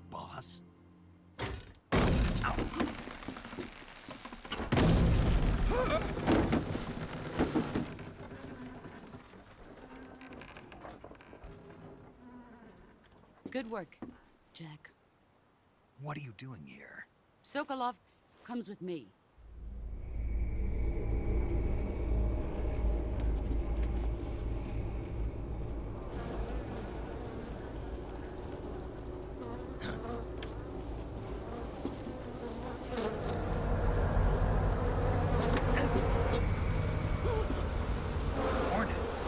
Boss? Good work, Jack. What are you doing here? Sokolov comes with me. Hornets?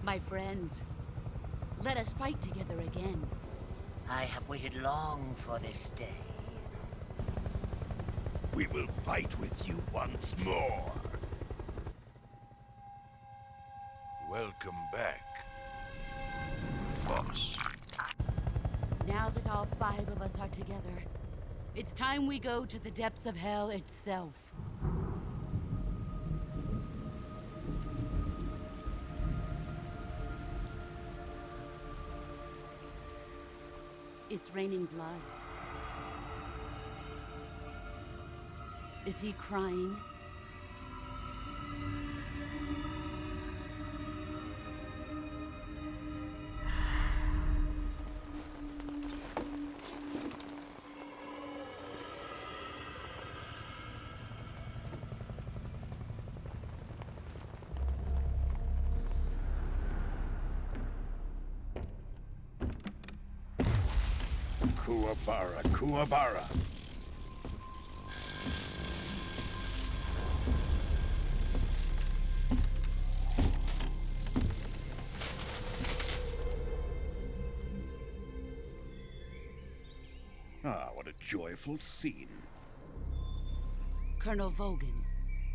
My friends, let us fight together again. I have waited long for this day. We will fight with you once more. Welcome back, boss. Now that all 5 of us are together, it's time we go to the depths of hell itself. It's raining blood. Is he crying? Kuwabara, Kuwabara. Ah, what a joyful scene. Colonel Vogan.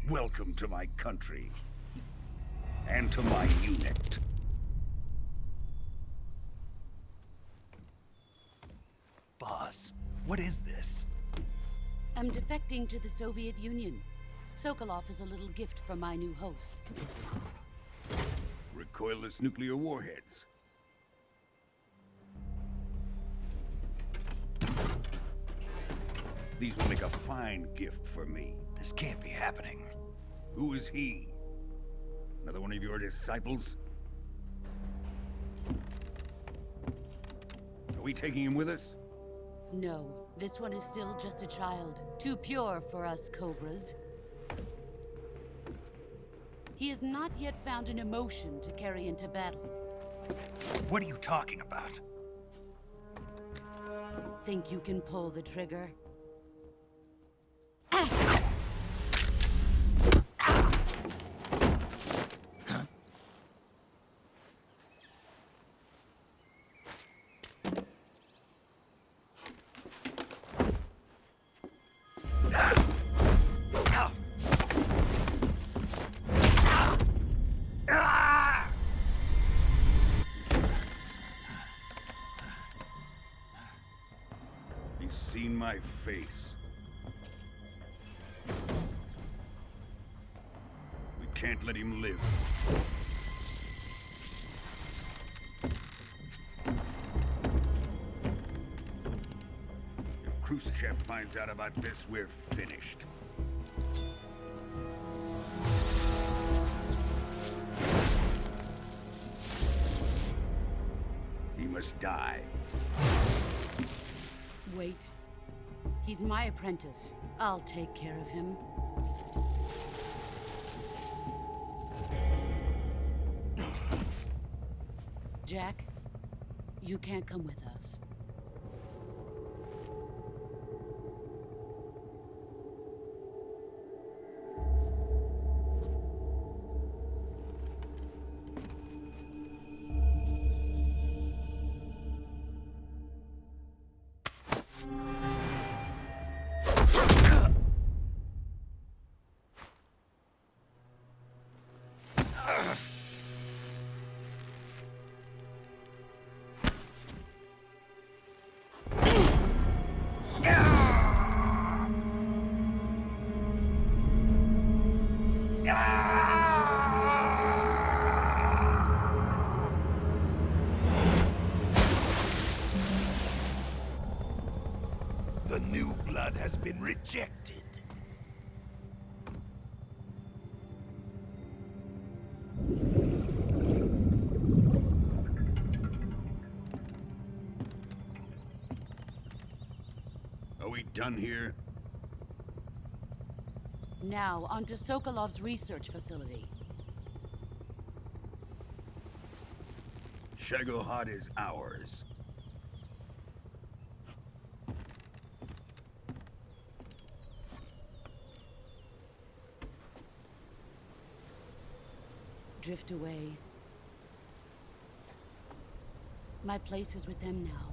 Welcome to my country. And to my unit. Boss, what is this? I'm defecting to the Soviet Union. Sokolov is a little gift from my new hosts. Recoilless nuclear warheads. These will make a fine gift for me. This can't be happening. Who is he? Another one of your disciples? Are we taking him with us? No, this one is still just a child. Too pure for us Cobras. He has not yet found an emotion to carry into battle. What are you talking about? Think you can pull the trigger? He's seen my face. We can't let him live. If Khrushchev finds out about this, we're finished. He must die. Wait. He's my apprentice. I'll take care of him. Jack, you can't come with us. The new blood has been rejected. Are we done here? Now, on to Sokolov's research facility. Shagohod is ours. Drift away. My place is with them now.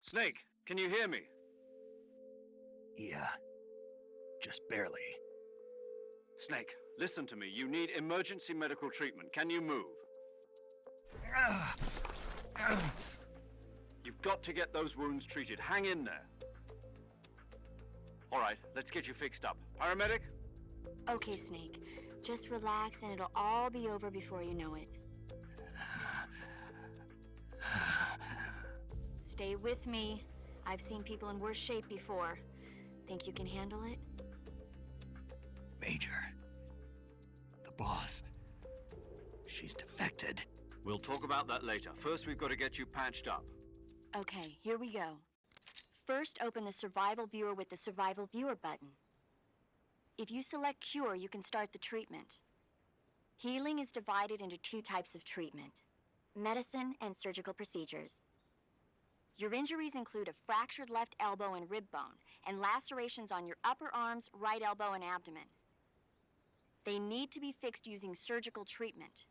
Snake, can you hear me? Yeah. Just barely. Snake, listen to me. You need emergency medical treatment. Can you move? You've got to get those wounds treated. Hang in there. All right, let's get you fixed up. Paramedic? Okay, Snake. Just relax and it'll all be over before you know it. Stay with me. I've seen people in worse shape before. Think you can handle it? Major. The boss. She's defected. We'll talk about that later. First, we've got to get you patched up. Okay, here we go. First, open the Survival Viewer with the Survival Viewer button. If you select Cure, you can start the treatment. Healing is divided into two types of treatment: medicine and surgical procedures. Your injuries include a fractured left elbow and rib bone, and lacerations on your upper arms, right elbow, and abdomen. They need to be fixed using surgical treatment.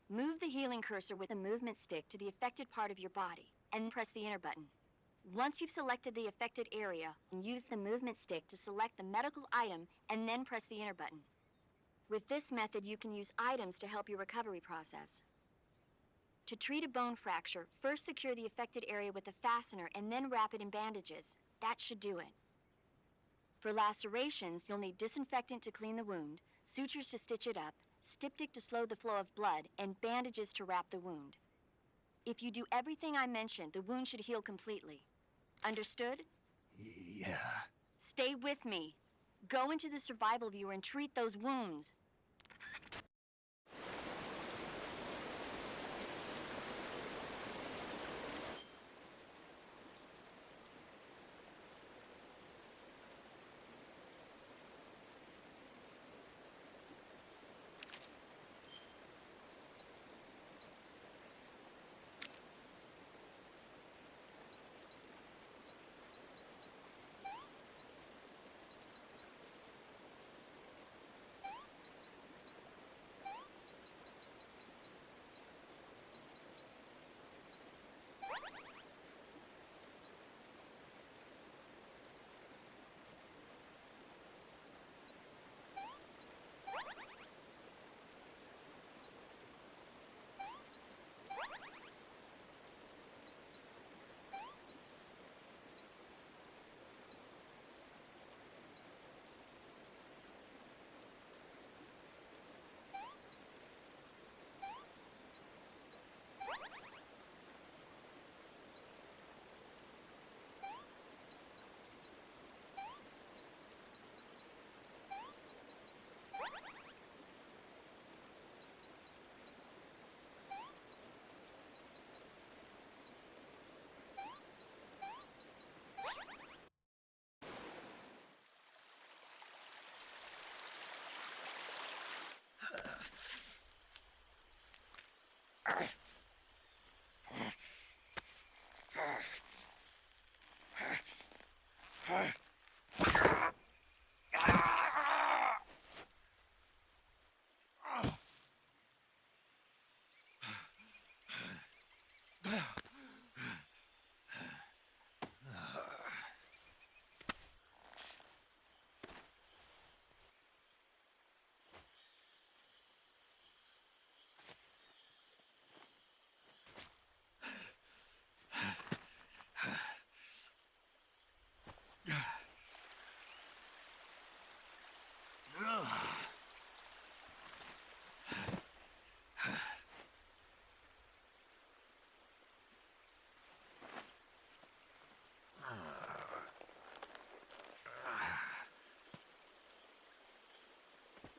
Move the healing cursor with a movement stick to the affected part of your body, and press the enter button. Once you've selected the affected area, use the movement stick to select the medical item, and then press the enter button. With this method, you can use items to help your recovery process. To treat a bone fracture, first secure the affected area with a fastener and then wrap it in bandages. That should do it. For lacerations, you'll need disinfectant to clean the wound, sutures to stitch it up, styptic to slow the flow of blood, and bandages to wrap the wound. If you do everything I mentioned, the wound should heal completely. Understood? Yeah. Stay with me. Go into the Survival Viewer and treat those wounds.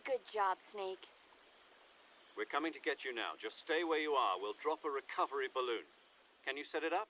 Good job, Snake. We're coming to get you now. Just stay where you are. We'll drop a recovery balloon. Can you set it up?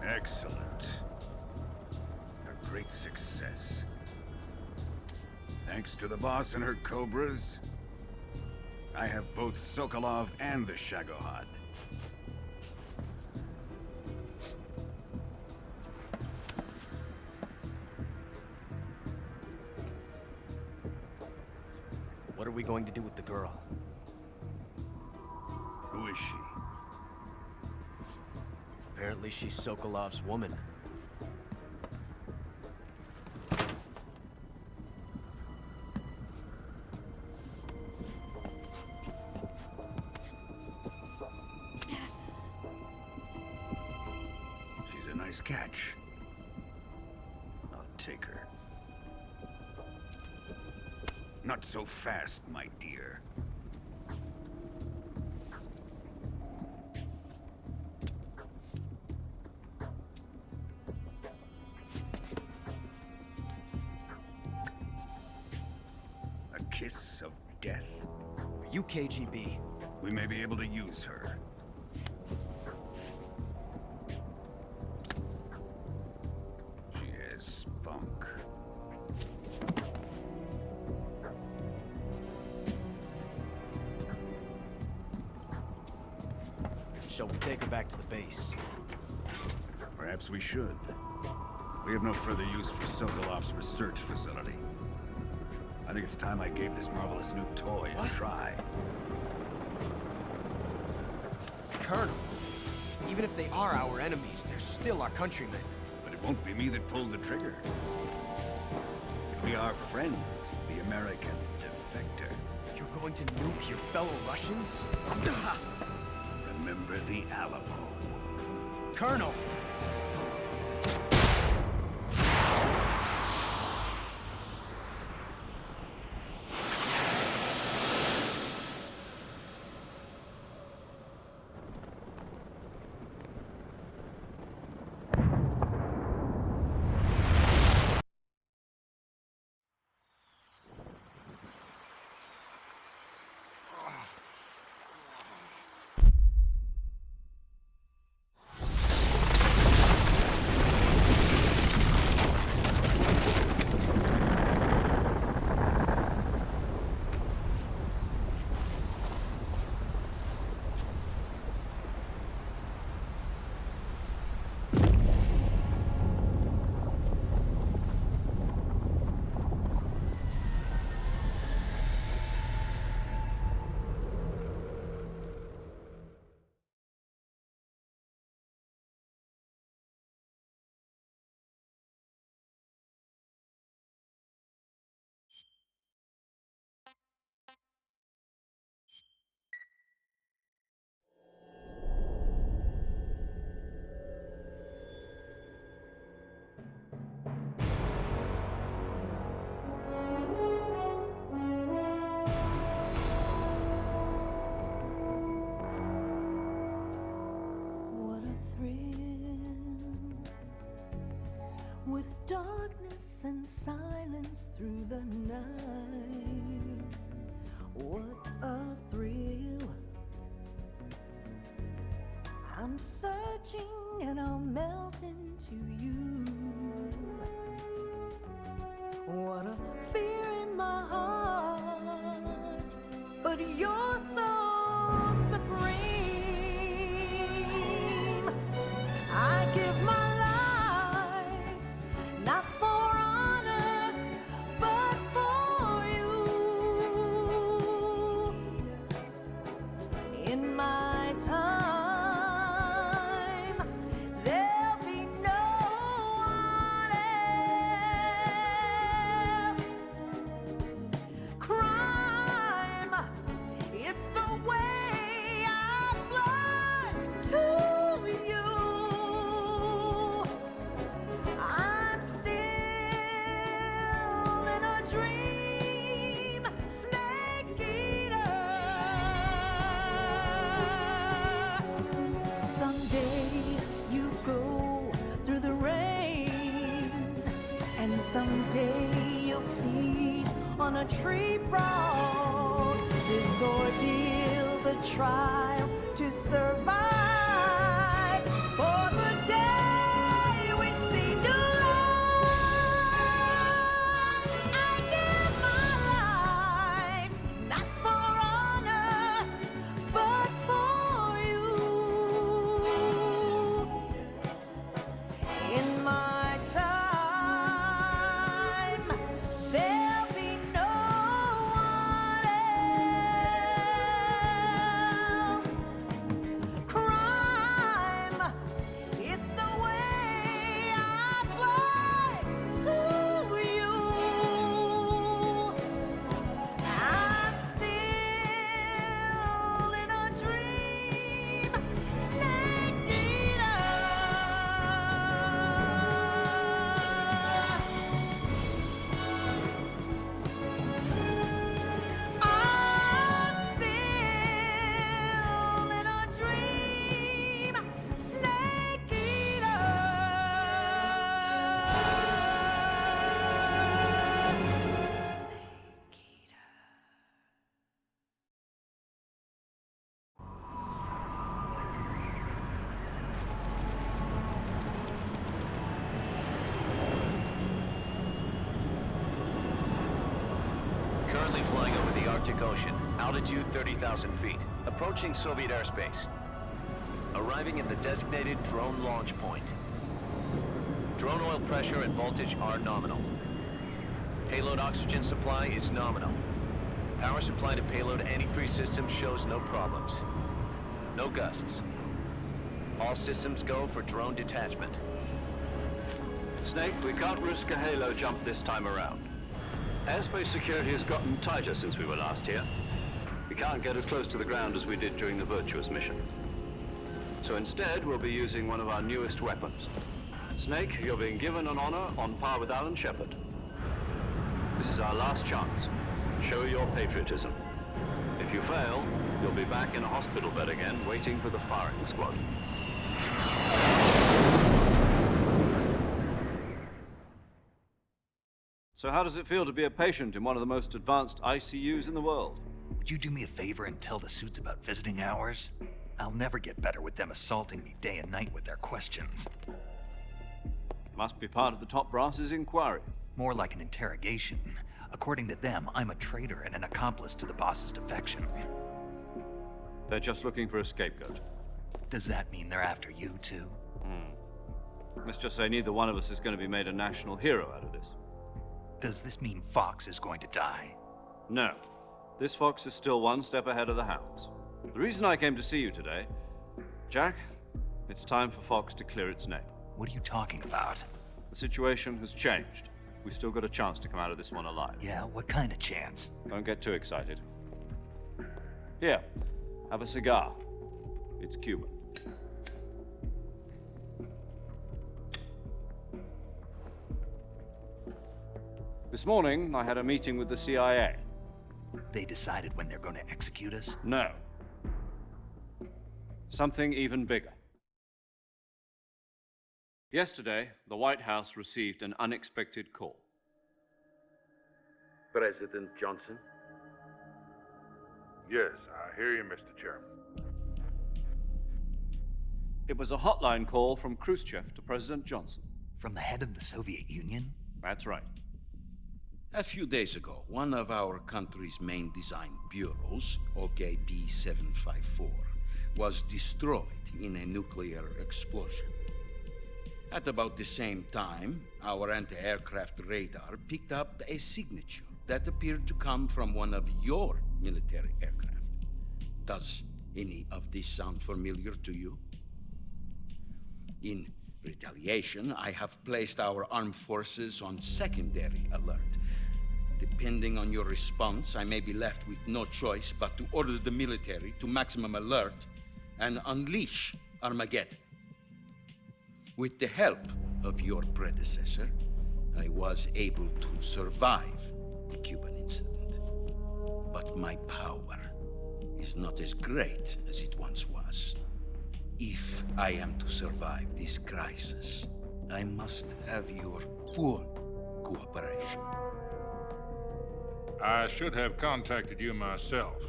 Excellent. A great success. Thanks to the boss and her cobras, I have both Sokolov and the Shagohod. What are we going to do with the girl? Who is she? Apparently she's Sokolov's woman. She's a nice catch. I'll take her. Not so fast, my dear. A kiss of death? Are you KGB? We may be able to use her. She has spunk. Shall we take her back to the base? Perhaps we should. We have no further use for Sokolov's research facility. I think it's time I gave this marvelous new toy a try. Colonel, even if they are our enemies, they're still our countrymen. But it won't be me that pulled the trigger. It'll be our friend, the American defector. You're going to nuke your fellow Russians? Remember the Alamo. Colonel! with darkness and silence through the night. What a thrill. I'm searching and I'll melt into you. What a fear in my heart, but you're so supreme. I give my life, not for honor, but for you. In my time, there'll be no one else. Crime, it's the way I fly to you. I'm still in a dream, snake eater. Someday you go through the rain, and someday you'll feed on a tree frog. This ordeal, the trial to survive, for the day we see new light. I give my life, not for honor, but for you. In my time, there'll be no one else. Crime, it's the way I fly to you. I'm still in a dream, snake eater. I'm still in a dream, snake eater. Snake eater. Currently flying over the Arctic Ocean, altitude 30,000 feet, approaching Soviet airspace. Arriving at the designated drone launch point. Drone oil pressure and voltage are nominal. Payload oxygen supply is nominal. Power supply to payload antifreeze system shows no problems. No gusts. All systems go for drone detachment. Snake, we can't risk a halo jump this time around. Airspace security has gotten tighter since we were last here. We can't get as close to the ground as we did during the Virtuous mission. So instead, we'll be using one of our newest weapons. Snake, you're being given an honor on par with Alan Shepard. This is our last chance. Show your patriotism. If you fail, you'll be back in a hospital bed again, waiting for the firing squad. So how does it feel to be a patient in one of the most advanced ICUs in the world? Would you do me a favor and tell the suits about visiting hours? I'll never get better with them assaulting me day and night with their questions. Must be part of the top brass's inquiry. More like an interrogation. According to them, I'm a traitor and an accomplice to the boss's defection. They're just looking for a scapegoat. Does that mean they're after you, too? Let's just say neither one of us is going to be made a national hero out of this. Does this mean Fox is going to die? No. This fox is still one step ahead of the hounds. The reason I came to see you today, Jack, it's time for Fox to clear its name. What are you talking about? The situation has changed. We've still got a chance to come out of this one alive. Yeah, what kind of chance? Don't get too excited. Here, have a cigar. It's Cuban. This morning, I had a meeting with the CIA. They decided when they're going to execute us? No. Something even bigger. Yesterday, the White House received an unexpected call. President Johnson? Yes, I hear you, Mr. Chairman. It was a hotline call from Khrushchev to President Johnson. From the head of the Soviet Union? That's right. A few days ago, one of our country's main design bureaus, OKB 754, was destroyed in a nuclear explosion. At about the same time, our anti-aircraft radar picked up a signature that appeared to come from one of your military aircraft. Does any of this sound familiar to you? In retaliation, I have placed our armed forces on secondary alert. Depending on your response, I may be left with no choice but to order the military to maximum alert and unleash Armageddon. With the help of your predecessor, I was able to survive the Cuban incident. But my power is not as great as it once was. If I am to survive this crisis, I must have your full cooperation. I should have contacted you myself.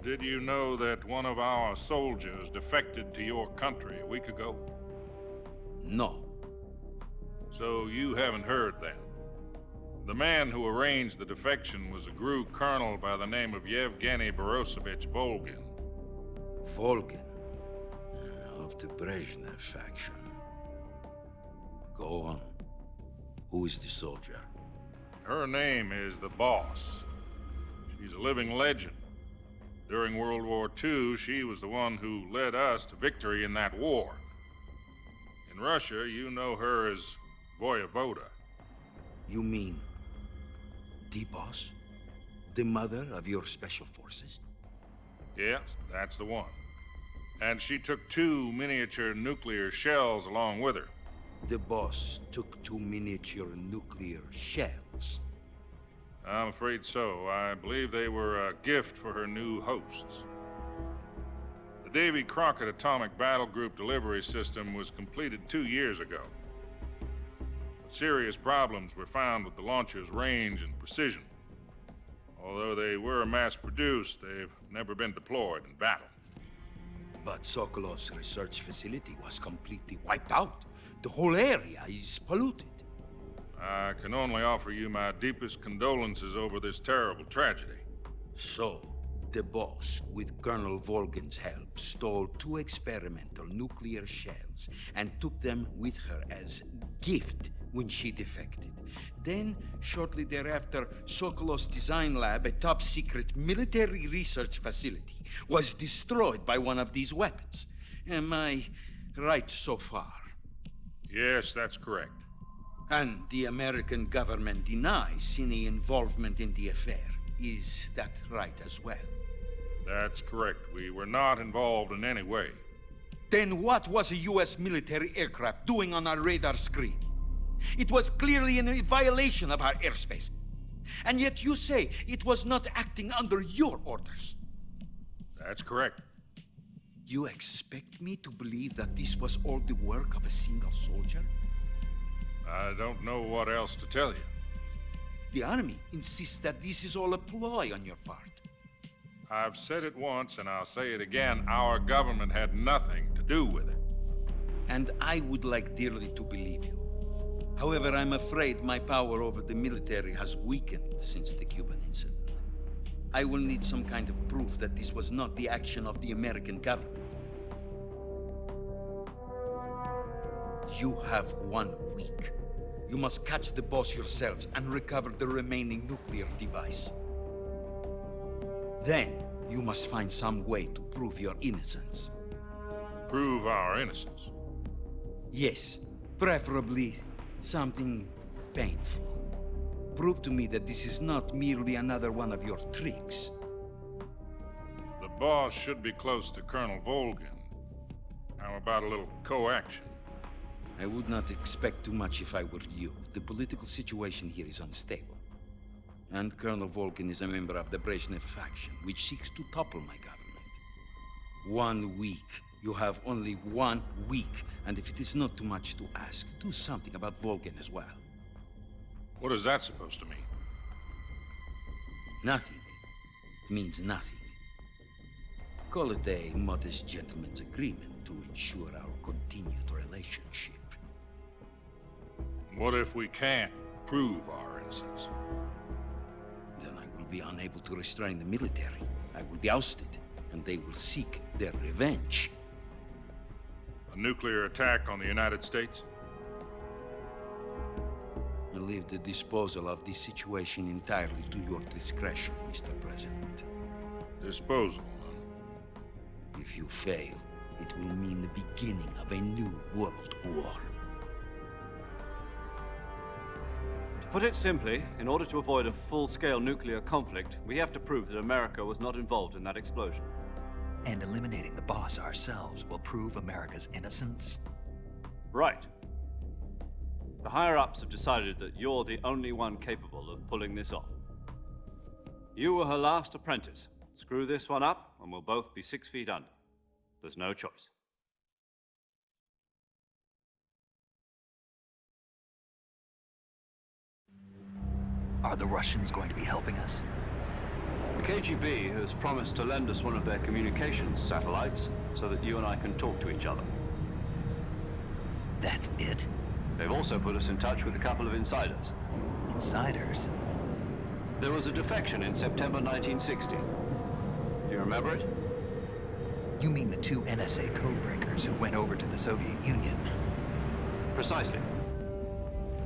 Did you know that one of our soldiers defected to your country a week ago? No. So you haven't heard then? The man who arranged the defection was a GRU colonel by the name of Yevgeny Borosovich Volgin. Volgin? Of the Brezhnev faction. Go on. Who is the soldier? Her name is the Boss. She's a living legend. During World War II, she was the one who led us to victory in that war. In Russia, you know her as Voyevoda. You mean the Boss? The mother of your special forces? Yes, that's the one. And she took 2 miniature nuclear shells along with her. The Boss took 2 miniature nuclear shells? I'm afraid so. I believe they were a gift for her new hosts. The Davy Crockett Atomic Battle Group delivery system was completed 2 years ago. But serious problems were found with the launcher's range and precision. Although they were mass-produced, they've never been deployed in battle. But Sokolov's research facility was completely wiped out. The whole area is polluted. I can only offer you my deepest condolences over this terrible tragedy. So, the Boss, with Colonel Volgin's help, stole 2 experimental nuclear shells and took them with her as gift when she defected. Then, shortly thereafter, Sokolov's design lab, a top-secret military research facility, was destroyed by one of these weapons. Am I right so far? Yes, that's correct. And the American government denies any involvement in the affair. Is that right as well? That's correct. We were not involved in any way. Then what was a U.S. military aircraft doing on our radar screen? It was clearly in violation of our airspace. And yet you say it was not acting under your orders. That's correct. You expect me to believe that this was all the work of a single soldier? I don't know what else to tell you. The Army insists that this is all a ploy on your part. I've said it once, and I'll say it again. Our government had nothing to do with it. And I would like dearly to believe you. However, I'm afraid my power over the military has weakened since the Cuban incident. I will need some kind of proof that this was not the action of the American government. You have 1 week. You must catch the Boss yourselves and recover the remaining nuclear device. Then, you must find some way to prove your innocence. Prove our innocence? Yes, preferably something painful. Prove to me that this is not merely another one of your tricks. The Boss should be close to Colonel Volgin. How about a little co-action? I would not expect too much if I were you. The political situation here is unstable. And Colonel Volgin is a member of the Brezhnev faction, which seeks to topple my government. 1 week You have only 1 week, and if it is not too much to ask, do something about Volgin as well. What is that supposed to mean? Nothing means nothing. Call it a modest gentleman's agreement to ensure our continued relationship. What if we can't prove our innocence? Then I will be unable to restrain the military. I will be ousted, and they will seek their revenge. A nuclear attack on the United States? I leave the disposal of this situation entirely to your discretion, Mr. President. Disposal, huh? If you fail, it will mean the beginning of a new world war. To put it simply, in order to avoid a full-scale nuclear conflict, we have to prove that America was not involved in that explosion. And eliminating the boss ourselves will prove America's innocence? Right. The higher-ups have decided that you're the only one capable of pulling this off. You were her last apprentice. Screw this one up, and we'll both be 6 feet under. There's no choice. Are the Russians going to be helping us? The KGB has promised to lend us one of their communications satellites so that you and I can talk to each other. That's it? They've also put us in touch with a couple of insiders. Insiders? There was a defection in September 1960. Do you remember it? You mean the 2 NSA codebreakers who went over to the Soviet Union? Precisely.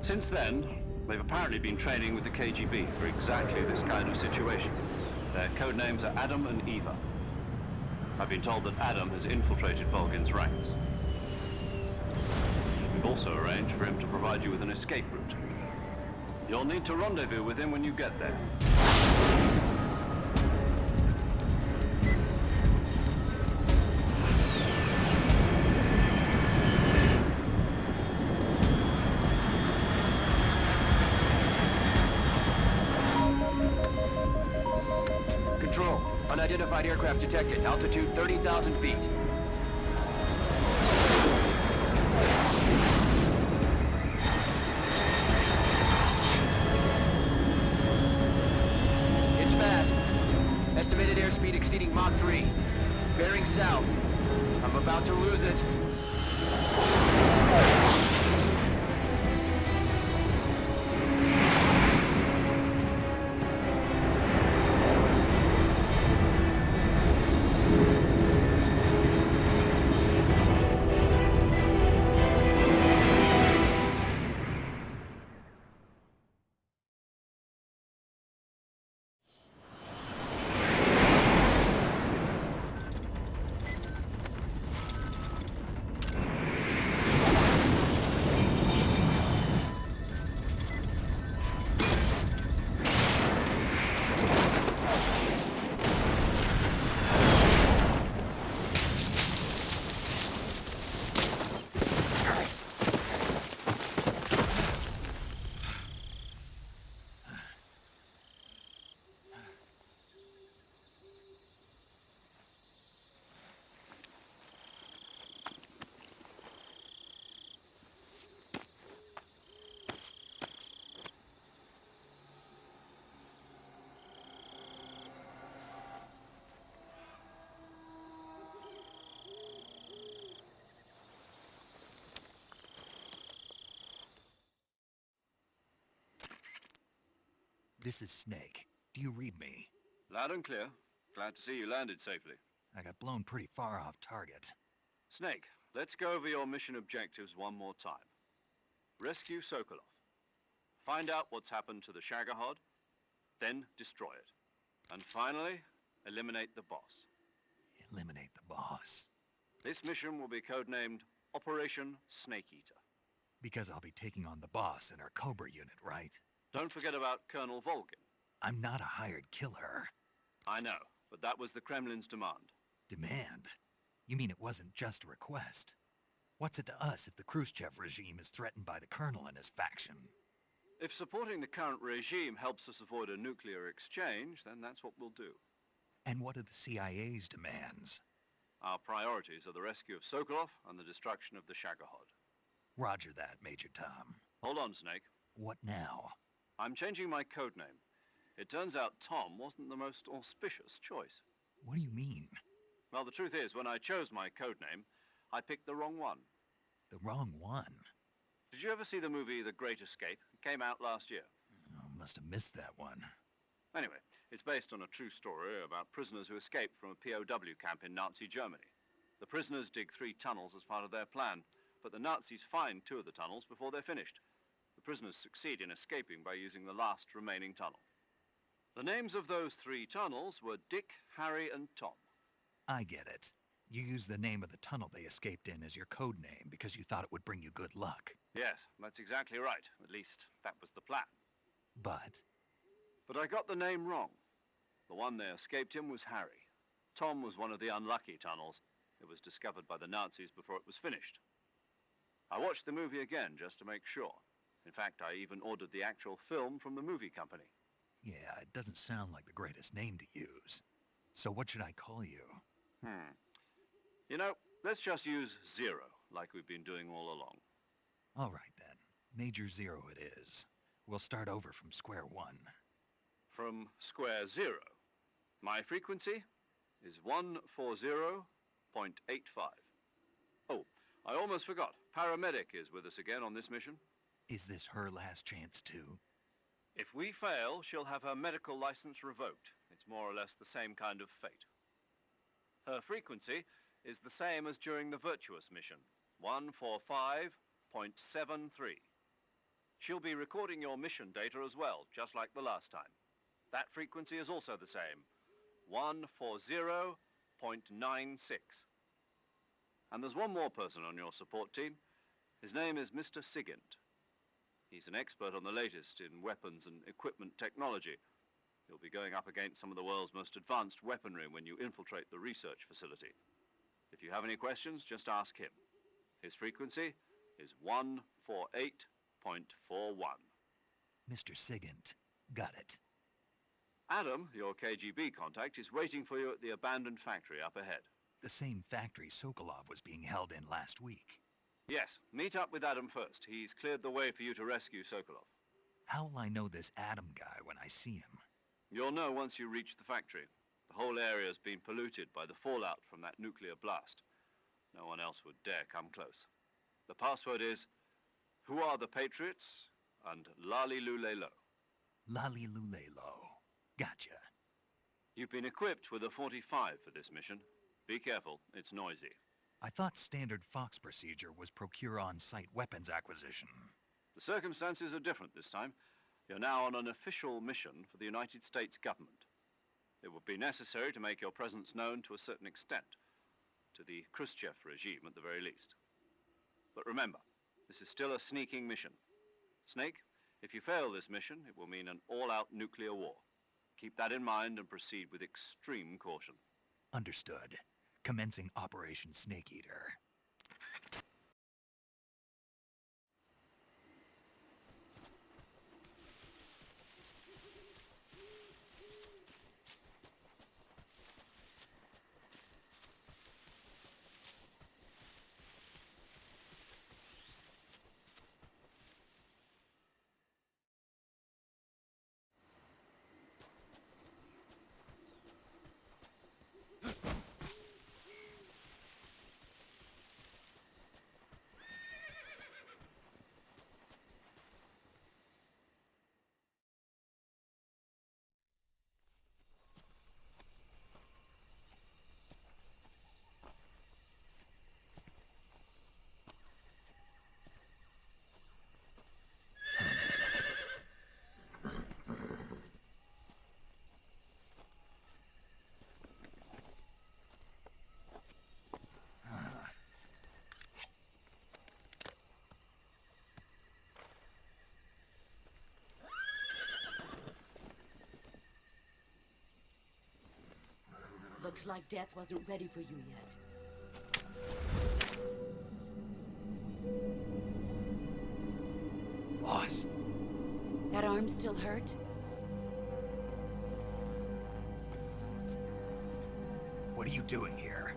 Since then, they've apparently been training with the KGB for exactly this kind of situation. Their code names are Adam and Eva. I've been told that Adam has infiltrated Volgin's ranks. We've also arranged for him to provide you with an escape route. You'll need to rendezvous with him when you get there. Control. Unidentified aircraft detected. Altitude 30,000 feet. It's fast. Estimated airspeed exceeding Mach 3. Bearing south. I'm about to lose it. This is Snake. Do you read me? Loud and clear. Glad to see you landed safely. I got blown pretty far off target. Snake, let's go over your mission objectives one more time. Rescue Sokolov. Find out what's happened to the Shagohod, then destroy it. And finally, eliminate the boss. Eliminate the boss. This mission will be codenamed Operation Snake Eater. Because I'll be taking on the boss in our Cobra unit, right? Don't forget about Colonel Volgin. I'm not a hired killer. I know, but that was the Kremlin's demand. Demand? You mean it wasn't just a request? What's it to us if the Khrushchev regime is threatened by the Colonel and his faction? If supporting the current regime helps us avoid a nuclear exchange, then that's what we'll do. And what are the CIA's demands? our priorities are the rescue of Sokolov and the destruction of the Shagohod. Roger that, Major Tom. Hold on, Snake. What now? I'm changing my code name. It turns out Tom wasn't the most auspicious choice. What do you mean? Well, the truth is, when I chose my code name, I picked the wrong one. The wrong one? Did you ever see the movie The Great Escape? It came out last year. Oh, must have missed that one. Anyway, it's based on a true story about prisoners who escaped from a POW camp in Nazi Germany. The prisoners dig 3 tunnels as part of their plan, but the Nazis find 2 of the tunnels before they're finished. The prisoners succeed in escaping by using the last remaining tunnel. The names of those 3 tunnels were Dick, Harry, and Tom. I get it. You used the name of the tunnel they escaped in as your code name because you thought it would bring you good luck. Yes, that's exactly right. At least, that was the plan. But I got the name wrong. The one they escaped in was Harry. Tom was one of the unlucky tunnels. It was discovered by the Nazis before it was finished. I watched the movie again just to make sure. In fact, I even ordered the actual film from the movie company. yeah, it doesn't sound like the greatest name to use. So what should I call you? You know, let's just use Zero, like we've been doing all along. All right then. Major Zero it is. We'll start over from square one. From square 0. My frequency is 140.85. Oh, I almost forgot. Paramedic is with us again on this mission. Is this her last chance too? If we fail, she'll have her medical license revoked. It's more or less the same kind of fate. Her frequency is the same as during the Virtuous mission, 145.73. She'll be recording your mission data as well, just like the last time. That frequency is also the same, 140.96. And there's one more person on your support team. His name is Mr. Sigint. He's an expert on the latest in weapons and equipment technology. You'll be going up against some of the world's most advanced weaponry when you infiltrate the research facility. If you have any questions, just ask him. His frequency is 148.41. Mr. Sigint. Got it. Adam, your KGB contact, is waiting for you at the abandoned factory up ahead. The same factory Sokolov was being held in last week. Yes, meet up with Adam first. He's cleared the way for you to rescue Sokolov. How'll I know this Adam guy when I see him? You'll know once you reach the factory. The whole area's been polluted by the fallout from that nuclear blast. No one else would dare come close. The password is, "Who are the Patriots?" and Lali Lulelo. Lali Lulelo. Gotcha. You've been equipped with a 45 for this mission. Be careful, it's noisy. I thought standard Fox procedure was procure on-site weapons acquisition. The circumstances are different this time. You're now on an official mission for the United States government. It would be necessary to make your presence known to a certain extent, to the Khrushchev regime at the very least. But remember, this is still a sneaking mission. Snake, if you fail this mission, it will mean an all-out nuclear war. Keep that in mind and proceed with extreme caution. Understood. Commencing Operation Snake Eater. Looks like death wasn't ready for you yet. Boss. That arm still hurt? What are you doing here?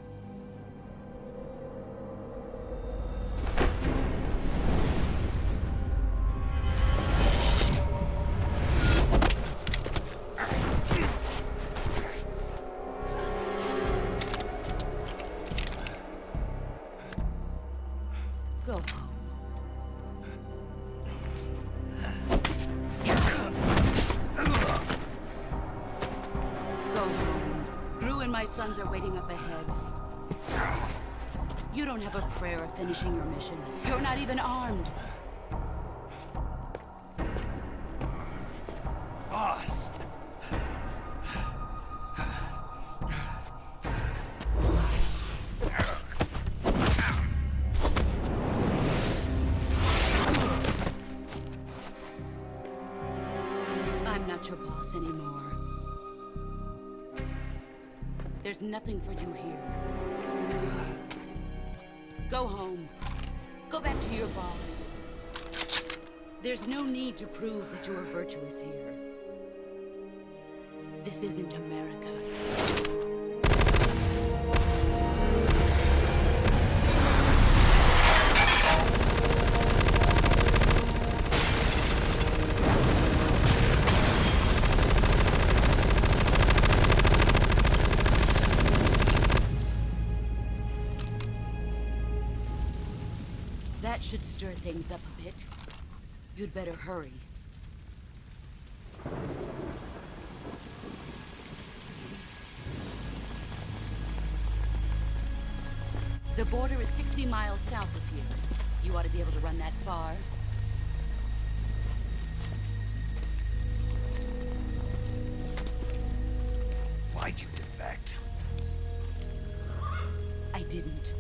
my sons are waiting up ahead. You don't have a prayer of finishing your mission. You're not even armed. Boss! I'm not your boss anymore. There's nothing for you here. Go home. Go back to your boss. There's no need to prove that you are virtuous here. This isn't America. That should stir things up a bit. You'd better hurry. The border is 60 miles south of here. You ought to be able to run that far. Why'd you defect? I didn't.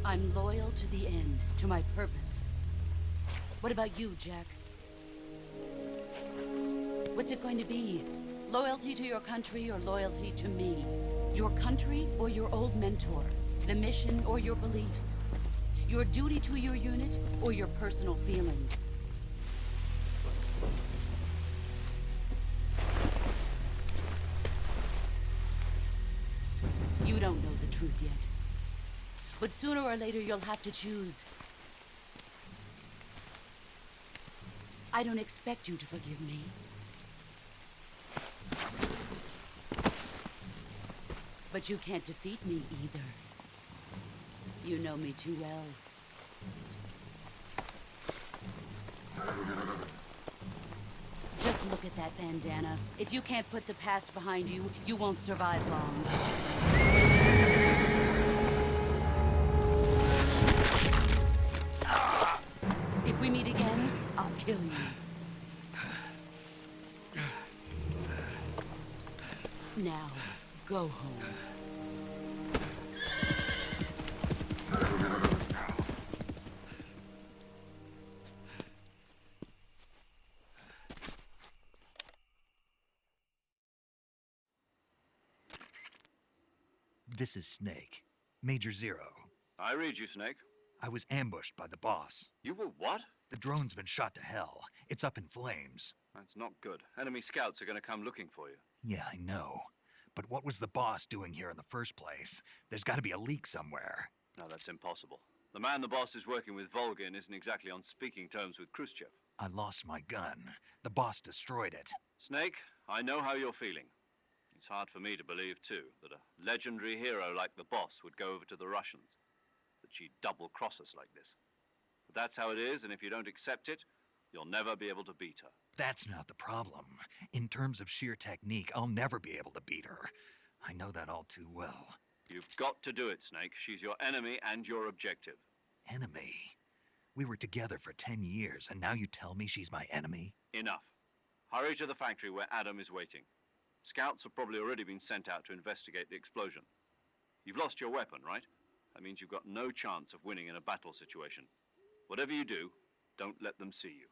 I'm loyal to the end, to my purpose. What about you, Jack? What's it going to be? Loyalty to your country or loyalty to me? Your country or your old mentor? The mission or your beliefs? Your duty to your unit or your personal feelings? You don't know the truth yet. But sooner or later, you'll have to choose. I don't expect you to forgive me. But you can't defeat me either. You know me too well. Just look at that bandana. If you can't put the past behind you, you won't survive long. If we meet again, I'll kill you. Now, go home. This is Snake. Major Zero. I read you, Snake. I was ambushed by the boss. You were what? The drone's been shot to hell. It's up in flames. That's not good. Enemy scouts are going to come looking for you. Yeah, I know. But what was the boss doing here in the first place? There's got to be a leak somewhere. No, that's impossible. The man the boss is working with, Volgin, isn't exactly on speaking terms with Khrushchev. I lost my gun. The boss destroyed it. Snake, I know how you're feeling. It's hard for me to believe, too, that a legendary hero like the boss would go over to the Russians. That she'd double-cross us like this. But that's how it is, and if you don't accept it, you'll never be able to beat her. That's not the problem. In terms of sheer technique, I'll never be able to beat her. I know that all too well. You've got to do it, Snake. She's your enemy and your objective. Enemy? We were together for 10 years, and now you tell me she's my enemy? Enough. Hurry to the factory where Adam is waiting. Scouts have probably already been sent out to investigate the explosion. You've lost your weapon, right? That means you've got no chance of winning in a battle situation. Whatever you do, don't let them see you.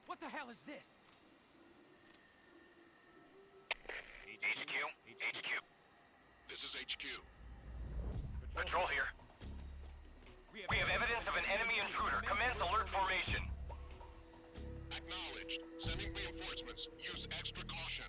What the hell is this? HQ? HQ. This is HQ. Patrol here. We have evidence of an enemy intruder. Commence alert formation. Acknowledged. Sending reinforcements. Use extra caution.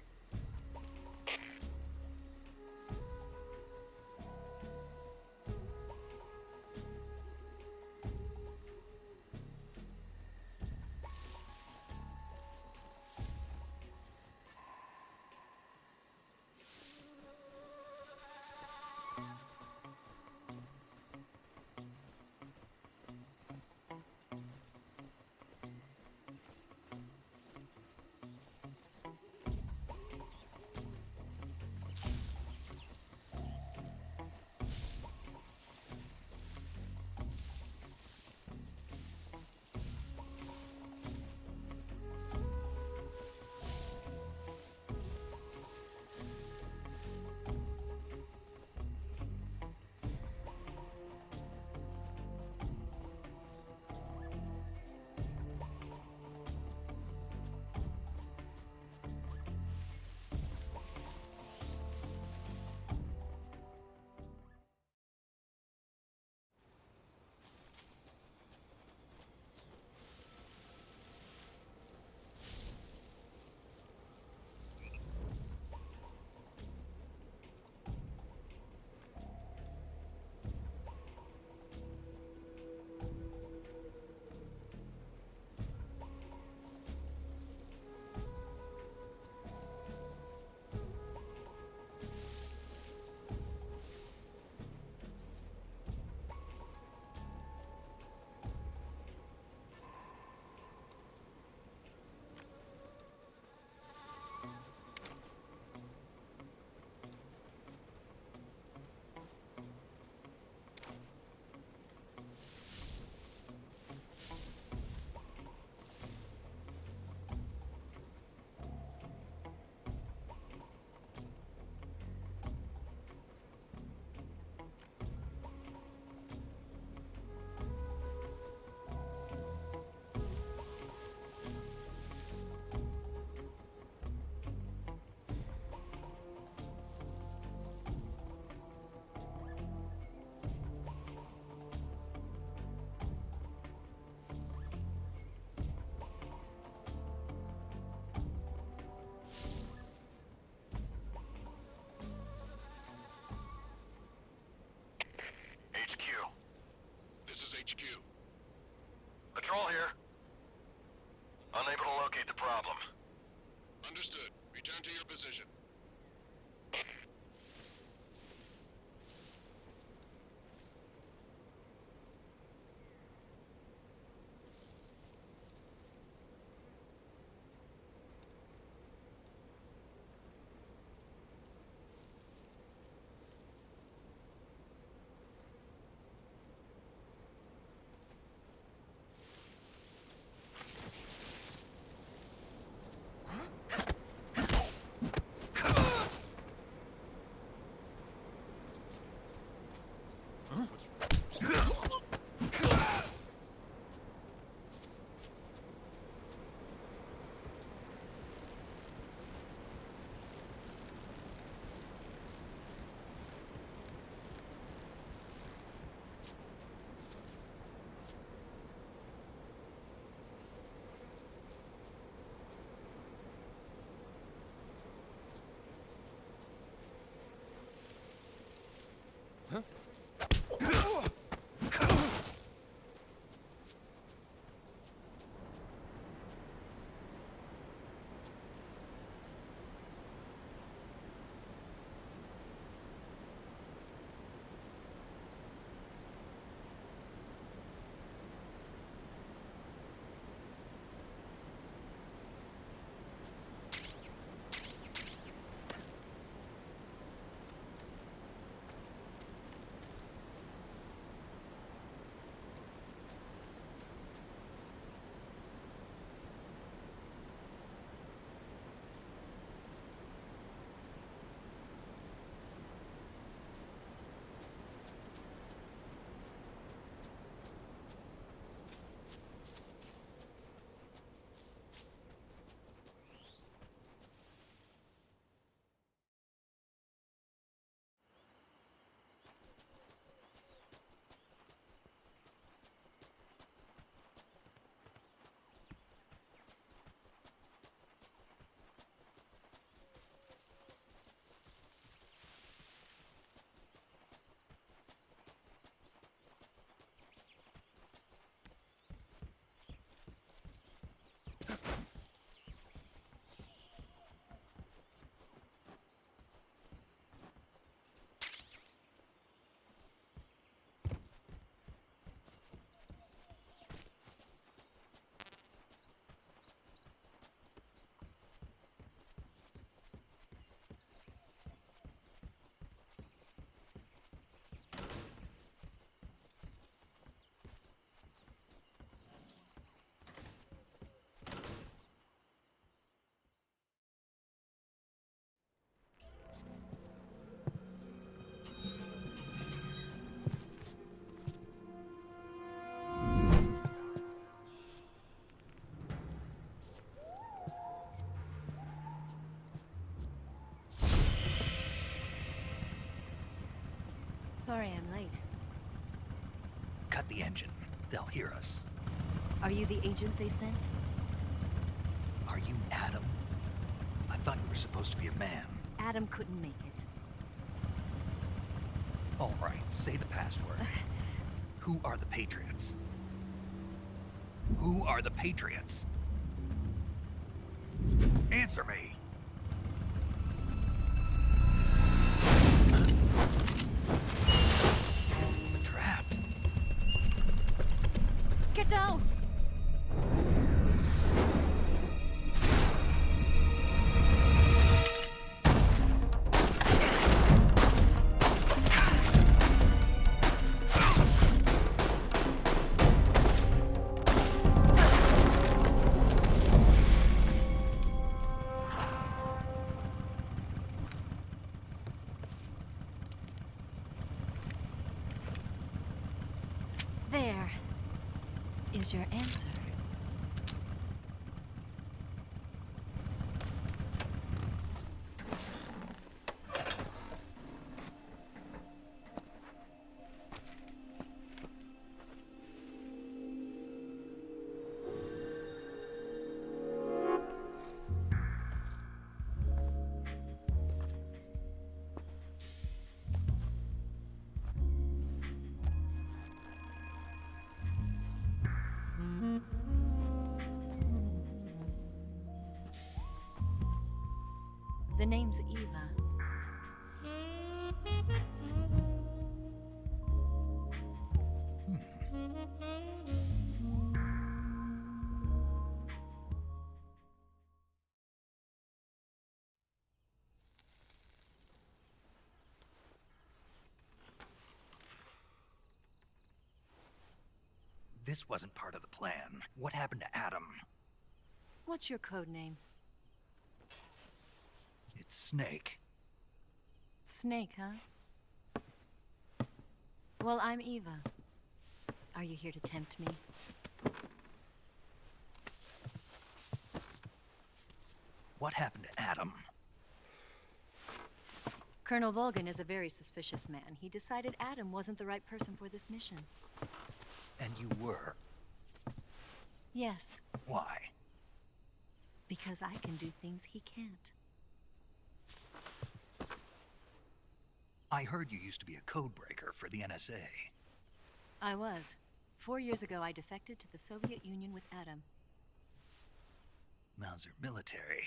problem. Understood. Return to your position. Sorry I'm late. Cut the engine. They'll hear us. Are you the agent they sent? Are you Adam? I thought you were supposed to be a man. Adam couldn't make it. All right, say the password. Who are the Patriots? Who are the Patriots? Answer me! Trapped. Get down! There is your answer. The name's Eva. This wasn't part of the plan. What happened to Adam? What's your code name? It's Snake. Snake, huh? Well, I'm Eva. Are you here to tempt me? What happened to Adam? Colonel Volgan is a very suspicious man. He decided Adam wasn't the right person for this mission. And you were? Yes. Why? Because I can do things he can't. I heard you used to be a codebreaker for the NSA. I was. 4 years ago, I defected to the Soviet Union with Adam. Mauser military.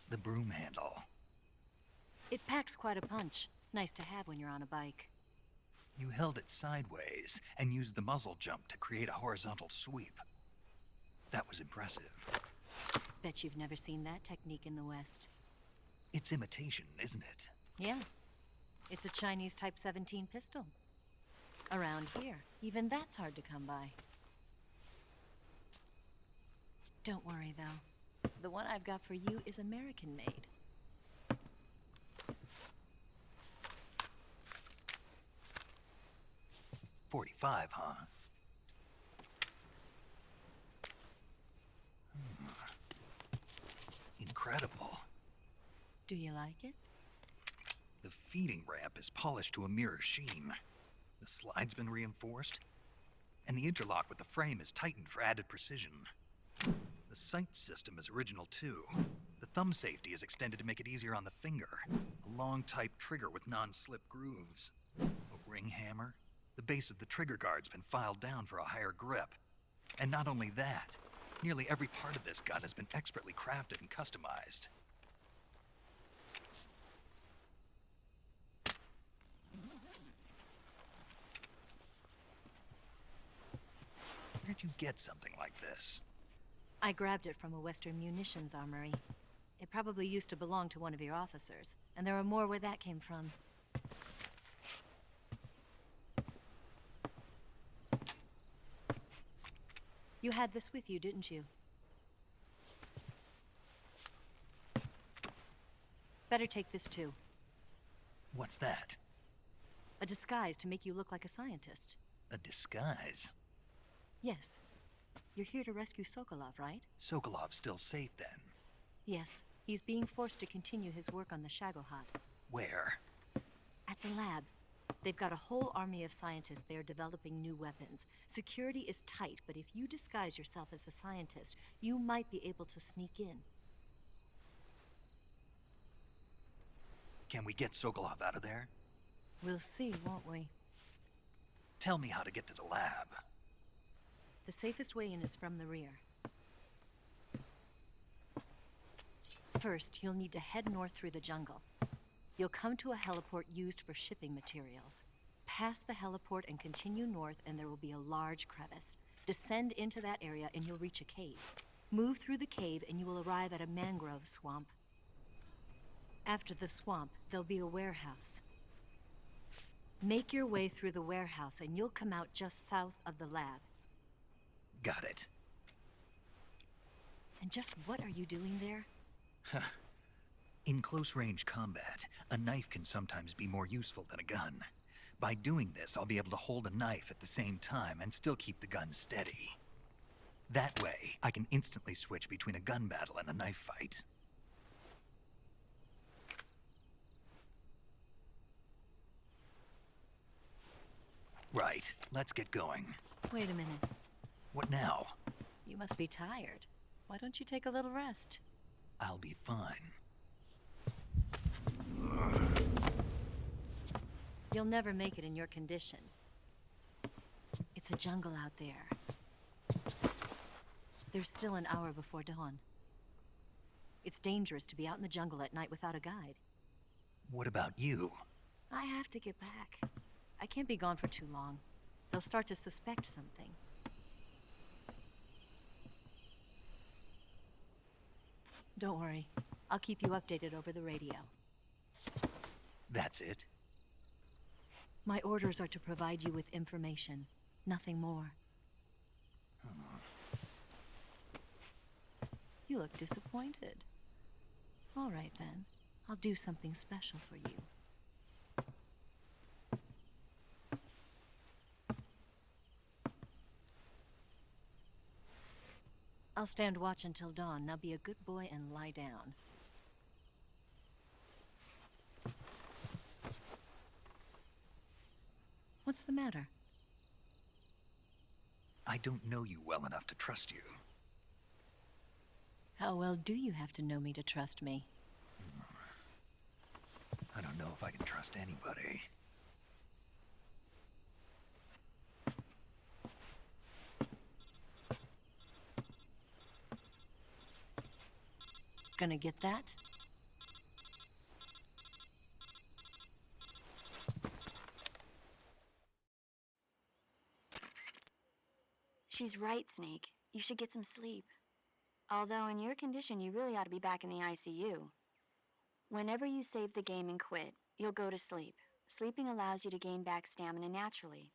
The broom handle. It packs quite a punch. Nice to have when you're on a bike. You held it sideways and used the muzzle jump to create a horizontal sweep. That was impressive. Bet you've never seen that technique in the West. It's imitation, isn't it? Yeah. It's a Chinese Type 17 pistol. Around here, even that's hard to come by. Don't worry, though. The one I've got for you is American-made. .45, huh? Incredible. Do you like it? The feeding ramp is polished to a mirror sheen. The slide's been reinforced, and the interlock with the frame is tightened for added precision. The sight system is original too. The thumb safety is extended to make it easier on the finger. A long type trigger with non-slip grooves. A ring hammer. The base of the trigger guard's been filed down for a higher grip. And not only that, nearly every part of this gun has been expertly crafted and customized. Where'd you get something like this? I grabbed it from a Western munitions armory. It probably used to belong to one of your officers, and there are more where that came from. You had this with you, didn't you? Better take this too. What's that? A disguise to make you look like a scientist. A disguise? Yes. You're here to rescue Sokolov, right? Sokolov's still safe then? Yes. He's being forced to continue his work on the Shagohod. Where? At the lab. They've got a whole army of scientists there developing new weapons. Security is tight, but if you disguise yourself as a scientist, you might be able to sneak in. Can we get Sokolov out of there? We'll see, won't we? Tell me how to get to the lab. The safest way in is from the rear. First, you'll need to head north through the jungle. You'll come to a heliport used for shipping materials. Pass the heliport and continue north, and there will be a large crevice. Descend into that area, and you'll reach a cave. Move through the cave, and you will arrive at a mangrove swamp. After the swamp, there'll be a warehouse. Make your way through the warehouse, and you'll come out just south of the lab. Got it. And just what are you doing there? In close-range combat, a knife can sometimes be more useful than a gun. By doing this, I'll be able to hold a knife at the same time and still keep the gun steady. That way, I can instantly switch between a gun battle and a knife fight. Right, let's get going. Wait a minute. What now? You must be tired. Why don't you take a little rest? I'll be fine. You'll never make it in your condition. It's a jungle out there. There's still an hour before dawn. It's dangerous to be out in the jungle at night without a guide. What about you? I have to get back. I can't be gone for too long. They'll start to suspect something. Don't worry. I'll keep you updated over the radio. That's it? My orders are to provide you with information, nothing more. You look disappointed. All right, then. I'll do something special for you. I'll stand watch until dawn. Now be a good boy and lie down. What's the matter? I don't know you well enough to trust you. How well do you have to know me to trust me? I don't know if I can trust anybody. Gonna get that? She's right, Snake. You should get some sleep. Although in your condition, you really ought to be back in the ICU. Whenever you save the game and quit, you'll go to sleep. Sleeping allows you to gain back stamina naturally.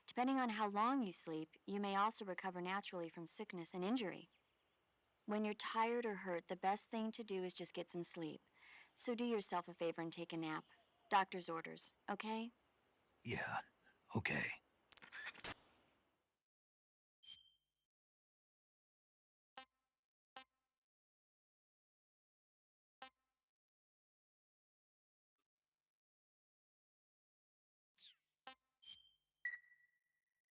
Depending on how long you sleep, you may also recover naturally from sickness and injury. When you're tired or hurt, the best thing to do is just get some sleep. So do yourself a favor and take a nap. Doctor's orders, okay? Yeah, okay.